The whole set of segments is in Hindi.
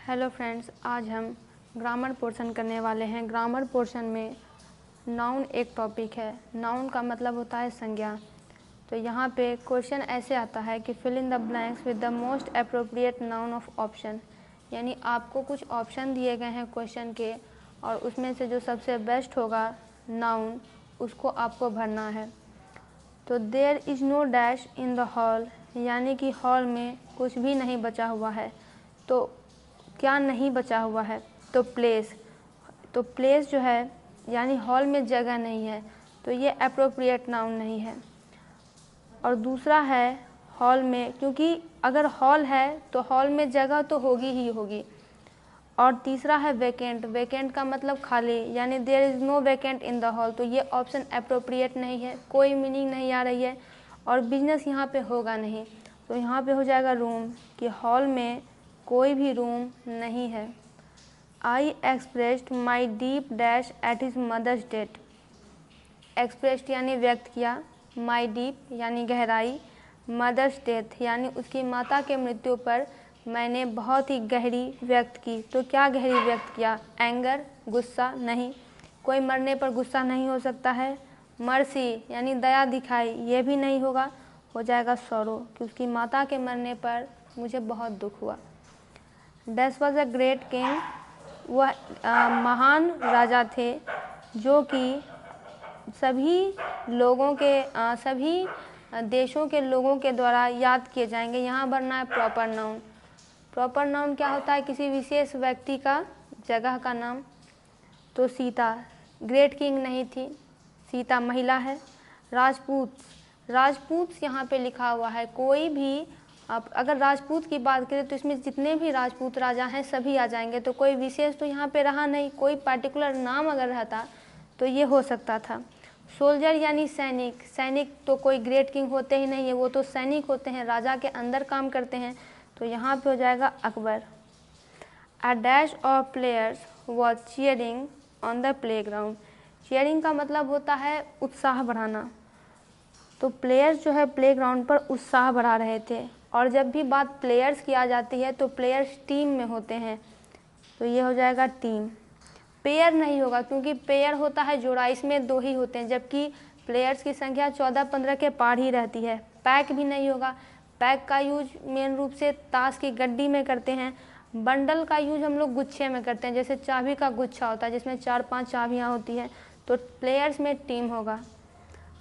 हेलो फ्रेंड्स, आज हम ग्रामर पोर्शन करने वाले हैं। ग्रामर पोर्शन में नाउन एक टॉपिक है। नाउन का मतलब होता है संज्ञा। तो यहाँ पे क्वेश्चन ऐसे आता है कि fill in the blanks with the most appropriate noun of option, यानी आपको कुछ ऑप्शन दिए गए हैं क्वेश्चन के और उसमें से जो सबसे बेस्ट होगा नाउन उसको आपको भरना है। तो there is no dash in the hall, यानी कि हॉल में कुछ भी नहीं बचा हुआ है। तो क्या नहीं बचा हुआ है? तो प्लेस। तो प्लेस जो है यानी हॉल में जगह नहीं है, तो ये अप्रोप्रिएट नाउन नहीं है। और दूसरा है हॉल में, क्योंकि अगर हॉल है तो हॉल में जगह तो होगी ही होगी। और तीसरा है वेकेंट। वेकेंट का मतलब खाली, यानी there is no vacant in the hall, तो ये ऑप्शन अप्रोप्रिएट नहीं है, कोई मीनिंग नहीं आ रही है। और बिजनेस यहाँ पे होगा नहीं, तो यहाँ पे हो जाएगा रूम, कि हॉल में कोई भी रूम नहीं है। I expressed my deep dash at his mother's death. Expressed यानी व्यक्त किया, माई डीप यानी गहराई, मदर्स डेथ यानी उसकी माता के मृत्यु पर मैंने बहुत ही गहरी व्यक्त की। तो क्या गहरी व्यक्त किया? एंगर, गुस्सा नहीं, कोई मरने पर गुस्सा नहीं हो सकता है। मर्सी यानी दया दिखाई, ये भी नहीं होगा, हो जाएगा सॉरो, कि उसकी माता के मरने पर मुझे बहुत दुख हुआ। Dash was a great king, वह महान राजा थे जो कि सभी लोगों के सभी देशों के लोगों के द्वारा याद किए जाएंगे। यहाँ भरना है प्रॉपर नाउन। प्रॉपर नाउन क्या होता है? किसी विशेष व्यक्ति का, जगह का नाम। तो सीता ग्रेट किंग नहीं थी, सीता महिला है। राजपूत, राजपूत यहाँ पे लिखा हुआ है, कोई भी आप अगर राजपूत की बात करें तो इसमें जितने भी राजपूत राजा हैं सभी आ जाएंगे। तो कोई विशेष तो यहाँ पे रहा नहीं, कोई पार्टिकुलर नाम अगर रहता तो ये हो सकता था। सोल्जर यानी सैनिक, सैनिक तो कोई ग्रेट किंग होते ही नहीं है, वो तो सैनिक होते हैं, राजा के अंदर काम करते हैं। तो यहाँ पे हो जाएगा Akbar. A dash of players was cheering on the play ground. Cheering का मतलब होता है उत्साह बढ़ाना। तो प्लेयर्स जो है प्ले ग्राउंड पर उत्साह बढ़ा रहे थे। और जब भी बात प्लेयर्स की आ जाती है तो प्लेयर्स टीम में होते हैं, तो ये हो जाएगा टीम। पेयर नहीं होगा, क्योंकि पेयर होता है जोड़ा, इसमें दो ही होते हैं, जबकि प्लेयर्स की संख्या 14-15 के पार ही रहती है। पैक भी नहीं होगा, पैक का यूज मेन रूप से ताश की गड्डी में करते हैं। बंडल का यूज हम लोग गुच्छे में करते हैं, जैसे चाबी का गुच्छा होता है जिसमें 4-5 चाबियाँ होती हैं। तो प्लेयर्स में टीम होगा।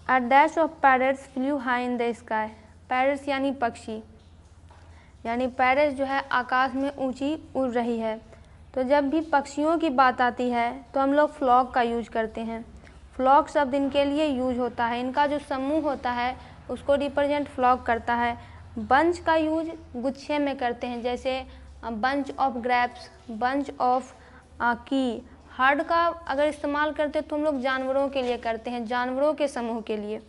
A dash of parrots flu high in the sky. Parrots यानी पक्षी, यानी पैरट्स जो है आकाश में ऊंची उड़ रही है। तो जब भी पक्षियों की बात आती है तो हम लोग फ्लॉक का यूज करते हैं। फ्लॉक शब्द इनके लिए यूज होता है, इनका जो समूह होता है उसको रिप्रेजेंट फ्लॉक करता है। बंच का यूज गुच्छे में करते हैं, जैसे bunch of grapes, bunch of की। हर्ड का अगर इस्तेमाल करते तो हम लोग जानवरों के लिए करते हैं, जानवरों के समूह के लिए।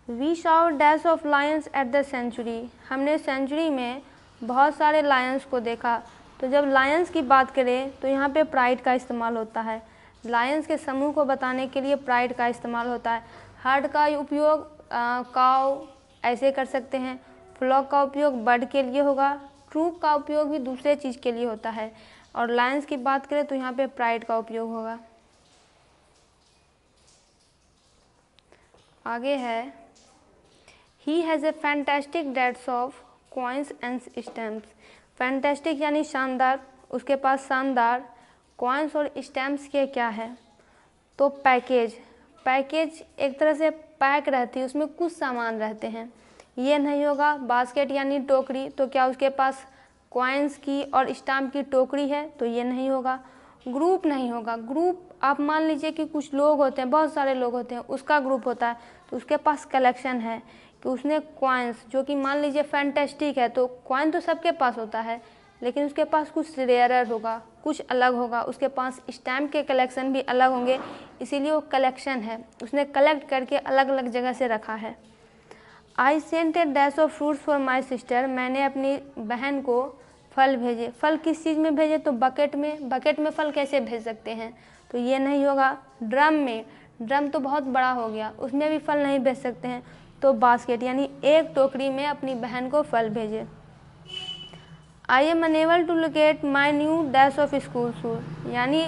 We saw dash of lions at the century. हमने सेंचुरी में बहुत सारे लायंस को देखा। तो जब लायंस की बात करें तो यहाँ पे प्राइड का इस्तेमाल होता है। लायंस के समूह को बताने के लिए प्राइड का इस्तेमाल होता है। हर्ड का उपयोग काव ऐसे कर सकते हैं। फ्लॉक का उपयोग बर्ड के लिए होगा। ट्रूप का उपयोग भी दूसरे चीज़ के लिए होता है। और लायंस की बात करें तो यहाँ पे प्राइड का उपयोग होगा। आगे है, he has a fantastic dates of coins and stamps. Fantastic यानी शानदार, उसके पास शानदार कॉइन्स और स्टैम्प्स के क्या है? तो पैकेज। पैकेज एक तरह से पैक रहती है, उसमें कुछ सामान रहते हैं, ये नहीं होगा। बास्केट यानी टोकरी, तो क्या उसके पास कॉइन्स की और स्टाम्प की टोकरी है? तो ये नहीं होगा। ग्रुप नहीं होगा। ग्रुप आप मान लीजिए कि कुछ लोग होते हैं, बहुत सारे लोग होते हैं, उसका ग्रुप होता है, तो उसके पास कलेक्शन है कि उसने कॉइन्स, जो कि मान लीजिए फैंटेस्टिक है, तो कॉइन तो सबके पास होता है, लेकिन उसके पास कुछ रेयरर होगा, कुछ अलग होगा। उसके पास स्टैम्प के कलेक्शन भी अलग होंगे, इसीलिए वो कलेक्शन है, उसने कलेक्ट करके अलग अलग जगह से रखा है। I sent a dash of fruits for my sister. मैंने अपनी बहन को फल भेजे। फल किस चीज़ में भेजे? तो बकेट में। बकेट में फल कैसे भेज सकते हैं? तो ये नहीं होगा। ड्रम में, ड्रम तो बहुत बड़ा हो गया, उसमें भी फल नहीं भेज सकते हैं। तो बास्केट यानी एक टोकरी में अपनी बहन को फल भेजे। I am unable to locate my new dash of school shoes, यानी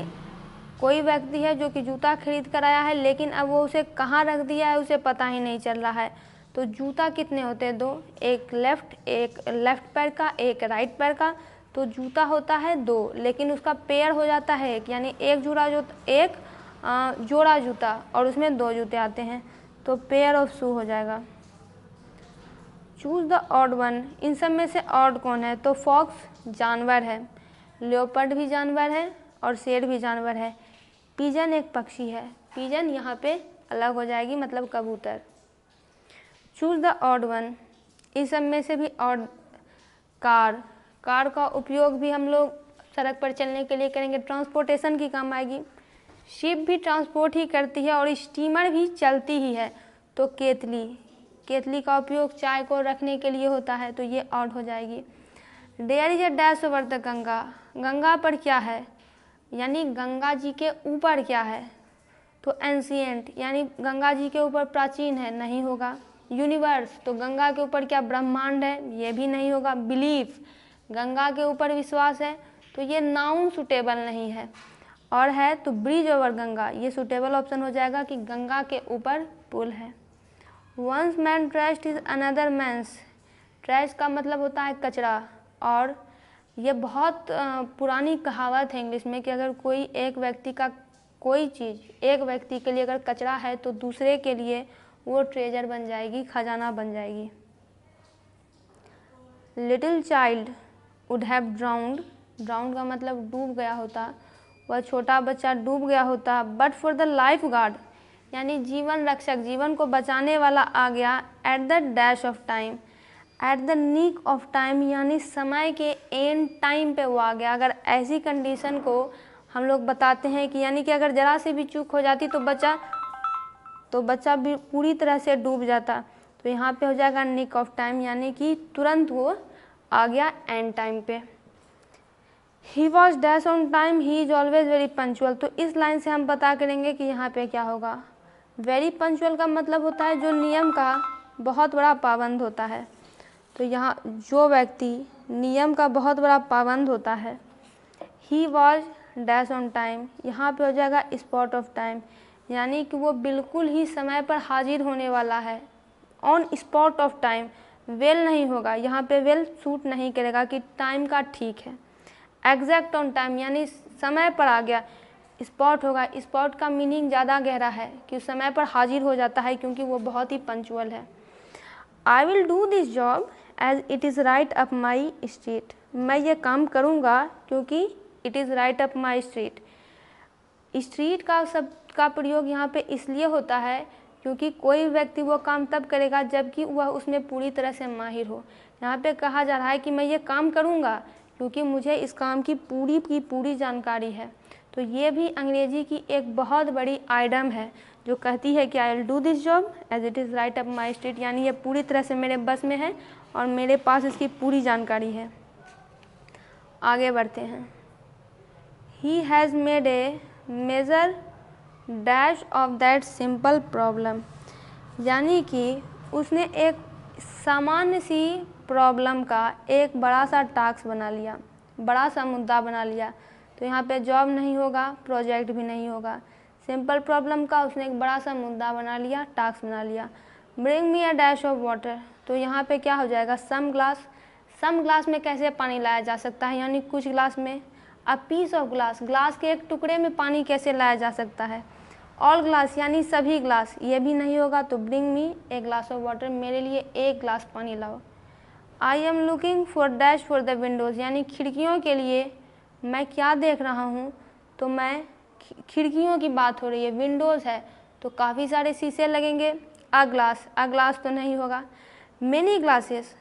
कोई व्यक्ति है जो कि जूता खरीद कर आया है लेकिन अब वो उसे कहाँ रख दिया है उसे पता ही नहीं चल रहा है। तो जूता कितने होते हैं? 2, एक लेफ्ट पैर का, एक राइट पैर का। तो जूता होता है 2, लेकिन उसका पेयर हो जाता है 1, यानी एक जोड़ा जूता और उसमें 2 जूते आते हैं, तो पेयर ऑफ शू हो जाएगा। चूज द ऑड वन, इन सब में से ऑड कौन है? तो फॉक्स जानवर है, लियोपर्ड भी जानवर है और शेर भी जानवर है। पिजन एक पक्षी है, पिजन यहाँ पे अलग हो जाएगी, मतलब कबूतर। चूज द ऑड वन, इस सब में से भी ऑड। कार का उपयोग भी हम लोग सड़क पर चलने के लिए करेंगे, ट्रांसपोर्टेशन की काम आएगी। शिप भी ट्रांसपोर्ट ही करती है और स्टीमर भी चलती ही है। तो केतली का उपयोग चाय को रखने के लिए होता है, तो ये ऑड हो जाएगी। There is a dash over the Ganga, Ganga पर क्या है? यानी गंगा जी के ऊपर क्या है? तो एंशिएंट, यानी गंगा जी के ऊपर प्राचीन है, नहीं होगा। यूनिवर्स, तो गंगा के ऊपर क्या ब्रह्मांड है? ये भी नहीं होगा। बिलीफ, गंगा के ऊपर विश्वास है, तो ये नाउन सुटेबल नहीं है। और है तो ब्रिज ओवर गंगा, ये सुटेबल ऑप्शन हो जाएगा कि गंगा के ऊपर पुल है। One's man trash is another man's, trash का मतलब होता है कचरा, और ये बहुत पुरानी कहावत है इंग्लिश में कि अगर कोई एक व्यक्ति का कोई चीज़ एक व्यक्ति के लिए अगर कचरा है तो दूसरे के लिए वो ट्रेजर बन जाएगी, खजाना बन जाएगी। Little child would have drowned, drowned का मतलब डूब गया होता, वह छोटा बच्चा डूब गया होता। But for the life guard, यानी जीवन रक्षक, जीवन को बचाने वाला आ गया। At the dash of time, at the नीक ऑफ टाइम, यानी समय के एंड टाइम पे वो आ गया। अगर ऐसी कंडीशन को हम लोग बताते हैं कि यानी कि अगर ज़रा से भी चूक हो जाती तो बच्चा भी पूरी तरह से डूब जाता, तो यहाँ पे हो जाएगा निक ऑफ टाइम, यानी कि तुरंत वो आ गया एंड टाइम पे। He was dash on time, he is always very punctual, तो इस लाइन से हम पता करेंगे कि यहाँ पे क्या होगा। वेरी पंचुअल का मतलब होता है जो नियम का बहुत बड़ा पाबंद होता है, तो यहाँ जो व्यक्ति नियम का बहुत बड़ा पाबंद होता है। He was dash on time, यहाँ पे हो जाएगा स्पॉट ऑफ टाइम, यानी कि वो बिल्कुल ही समय पर हाजिर होने वाला है। On spot of time, well नहीं होगा, यहाँ पे वेल सूट नहीं करेगा कि टाइम का ठीक है। एग्जैक्ट ऑन टाइम, यानी समय पर आ गया। स्पॉट होगा, स्पॉट का मीनिंग ज़्यादा गहरा है कि समय पर हाजिर हो जाता है क्योंकि वो बहुत ही पंचुअल है। I will do this job as it is right up my street, मैं ये काम करूँगा क्योंकि it is right up my street. Street का शब्द का प्रयोग यहाँ पे इसलिए होता है क्योंकि कोई व्यक्ति वो काम तब करेगा जबकि वह उसमें पूरी तरह से माहिर हो। यहाँ पे कहा जा रहा है कि मैं ये काम करूँगा क्योंकि मुझे इस काम की पूरी जानकारी है। तो ये भी अंग्रेजी की एक बहुत बड़ी आइडम है जो कहती है कि I will do this job as it is right up my street, यानी ये पूरी तरह से मेरे बस में है और मेरे पास इसकी पूरी जानकारी है। आगे बढ़ते हैं। He has made a major dash of that simple problem, यानी कि उसने एक सामान्य सी प्रॉब्लम का एक बड़ा सा टास्क बना लिया, बड़ा सा मुद्दा बना लिया। तो यहाँ पे जॉब नहीं होगा, प्रोजेक्ट भी नहीं होगा। सिंपल प्रॉब्लम का उसने एक बड़ा सा मुद्दा बना लिया, टास्क बना लिया। Bring me a dash of water, तो यहाँ पे क्या हो जाएगा सम ग्लास। सम ग्लास में कैसे पानी लाया जा सकता है, यानी कुछ ग्लास में। A piece of glass, glass के एक टुकड़े में पानी कैसे लाया जा सकता है। ऑल ग्लास, यानी सभी ग्लास, ये भी नहीं होगा। तो bring me a glass of water, मेरे लिए एक ग्लास पानी लाओ। I am looking for dash for the Windows, यानी खिड़कियों के लिए मैं क्या देख रहा हूँ, तो मैं खिड़कियों की बात हो रही है, विंडोज़ है तो काफ़ी सारे शीशे लगेंगे। अ ग्लास तो नहीं होगा। मेनी ग्लासेस,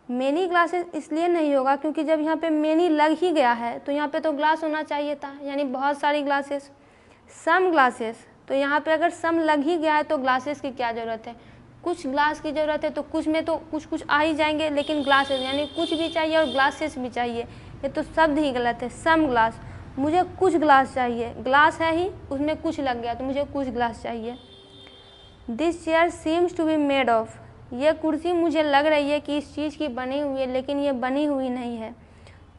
मेनी ग्लासेस इसलिए नहीं होगा क्योंकि जब यहाँ पे मेनी लग ही गया है तो यहाँ पे तो ग्लास होना चाहिए था, यानी बहुत सारी ग्लासेस। सम ग्लासेस, तो यहाँ पे अगर सम लग ही गया है तो ग्लासेस की क्या ज़रूरत है, कुछ ग्लास की ज़रूरत है। तो कुछ में तो कुछ आ ही जाएंगे, लेकिन ग्लासेस यानी कुछ भी चाहिए और ग्लासेस भी चाहिए, ये तो शब्द ही गलत है। सम ग्लास, मुझे कुछ ग्लास चाहिए, ग्लास है ही उसमें कुछ लग गया तो मुझे कुछ ग्लास चाहिए। This chair seems to be made of, ये कुर्सी मुझे लग रही है कि इस चीज़ की बनी हुई है लेकिन ये बनी हुई नहीं है।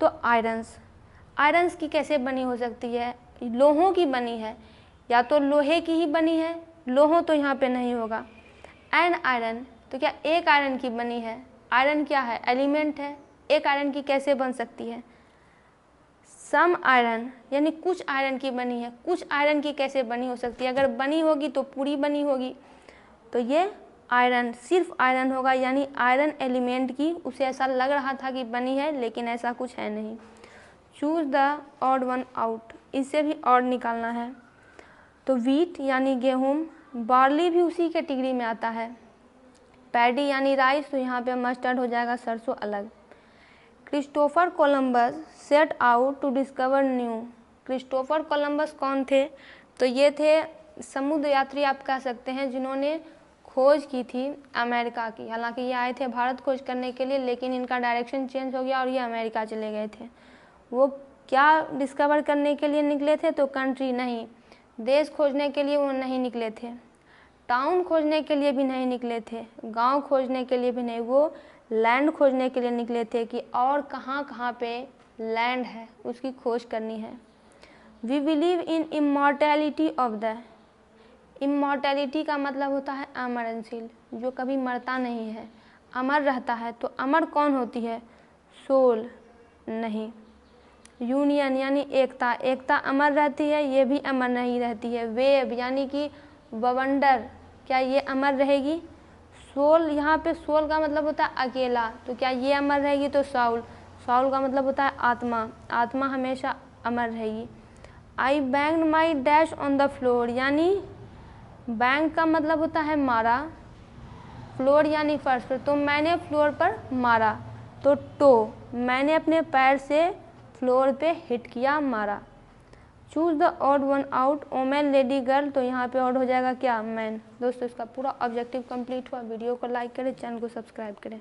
तो आयरन्स की कैसे बनी हो सकती है? लोहों की बनी है, या तो लोहे की ही बनी है, लोहों तो यहाँ पे नहीं होगा। एन आयरन, तो क्या एक आयरन की बनी है? आयरन क्या है? एलिमेंट है। एक आयरन की कैसे बन सकती है? सम आयरन, यानी कुछ आयरन की बनी है। कुछ आयरन की कैसे बनी हो सकती है? अगर बनी होगी तो पूरी बनी होगी। तो ये आयरन, सिर्फ आयरन होगा, यानी आयरन एलिमेंट की उसे ऐसा लग रहा था कि बनी है, लेकिन ऐसा कुछ है नहीं। Choose the odd one out, इससे भी ऑड निकालना है। तो वीट यानी गेहूँ, बार्ली भी उसी कैटेगरी में आता है। पैडी यानी राइस, तो यहाँ पे मस्टर्ड हो जाएगा, सरसों अलग। Christopher Columbus set out to discover new, Christopher Columbus कौन थे? तो ये थे समुद्र यात्री आप कह सकते हैं, जिन्होंने खोज की थी अमेरिका की। हालांकि ये आए थे भारत खोज करने के लिए, लेकिन इनका डायरेक्शन चेंज हो गया और ये अमेरिका चले गए थे। वो क्या डिस्कवर करने के लिए निकले थे? तो कंट्री नहीं, देश खोजने के लिए वो नहीं निकले थे, टाउन खोजने के लिए भी नहीं निकले थे, गांव खोजने के लिए भी नहीं, वो लैंड खोजने के लिए निकले थे कि और कहाँ कहाँ पे लैंड है, उसकी खोज करनी है। We believe in immortality of the, immortality का मतलब होता है अमरनशील, जो कभी मरता नहीं है, अमर रहता है। तो अमर कौन होती है? सोल नहीं। यूनियन यानी एकता, एकता अमर रहती है, ये भी अमर नहीं रहती है। वेव यानी कि बवंडर, क्या ये अमर रहेगी? सोल, यहाँ पे सोल का मतलब होता है अकेला, तो क्या ये अमर रहेगी? तो साउल, साउल का मतलब होता है आत्मा, आत्मा हमेशा अमर रहेगी। I banged my dash on the floor, यानी बैंग का मतलब होता है मारा, फ्लोर यानी फर्श पर, तो मैंने फ्लोर पर मारा। तो टो, मैंने अपने पैर से फ्लोर पे हिट किया, मारा। Choose the odd one out, woman lady girl, तो यहाँ पे ऑड हो जाएगा क्या? मैन। दोस्तों इसका पूरा ऑब्जेक्टिव कंप्लीट हुआ। वीडियो को लाइक करें, चैनल को सब्सक्राइब करें।